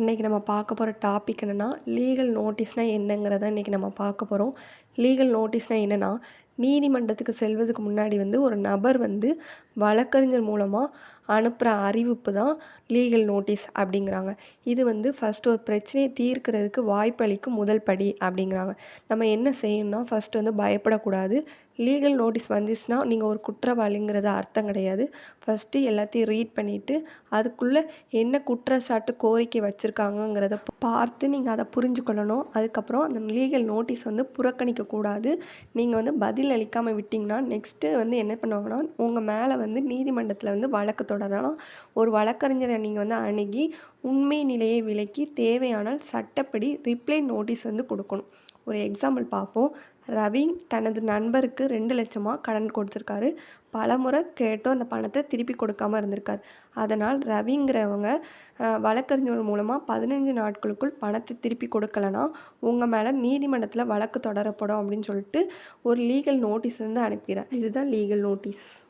இன்றைக்கி நம்ம பார்க்க போகிற டாபிக் என்னென்னா லீகல் நோட்டீஸ்னால் என்னங்கிறத இன்றைக்கி நம்ம பார்க்க போகிறோம். லீகல் நோட்டீஸ்னால் என்னென்னா, நீதிமன்றத்துக்கு செல்வதுக்கு முன்னாடி ஒரு நபர் வழக்கறிஞர் மூலமாக அனுப்புகிற அறிவிப்பு தான் லீகல் நோட்டீஸ் அப்படிங்கிறாங்க. இது ஃபஸ்ட்டு ஒரு பிரச்சனையை தீர்க்கிறதுக்கு வாய்ப்பளிக்கும் முதல் படி அப்படிங்கிறாங்க. நம்ம என்ன செய்யணும்னா, ஃபஸ்ட்டு பயப்படக்கூடாது. லீகல் நோட்டீஸ் வந்துச்சுன்னா நீங்கள் ஒரு குற்றவாளிங்கிறது அர்த்தம் கிடையாது. ஃபஸ்ட்டு எல்லாத்தையும் ரீட் பண்ணிவிட்டு அதுக்குள்ளே என்ன குற்றச்சாட்டு கோரிக்கை வச்சுருக்காங்கங்கிறத பார்த்து நீங்கள் அதை புரிஞ்சுக்கொள்ளணும். அதுக்கப்புறம் அந்த லீகல் நோட்டீஸ் புறக்கணிக்கக்கூடாது. நீங்கள் பதில் அளிக்காமல் விட்டிங்கன்னா நெக்ஸ்ட்டு என்ன பண்ணுவாங்கன்னா, உங்கள் மேலே நீதிமன்றத்தில் வழக்கு தொடரலாம். ஒரு வழக்கறிஞரை நீங்கள் அணுகி உண்மை நிலையை விளக்கி தேவையானால் சட்டப்படி ரிப்ளை நோட்டீஸ் கொடுக்கணும். ஒரு எக்ஸாம்பிள் பார்ப்போம். ரவி தனது நண்பருக்கு 2,00,000 கடன் கொடுத்துருக்காரு. பலமுறை கேட்டும் அந்த பணத்தை திருப்பி கொடுக்காமல் இருந்திருக்கார். அதனால் ரவிங்கிறவங்க வழக்கறிஞர் மூலமாக 15 நாட்களுக்குள் பணத்தை திருப்பி கொடுக்கலனா உங்கள் மேலே நீதிமன்றத்தில் வழக்கு தொடரப்படும் அப்படின்னு சொல்லிட்டு ஒரு லீகல் நோட்டீஸ் அனுப்புகிறார். இதுதான் லீகல் நோட்டீஸ்.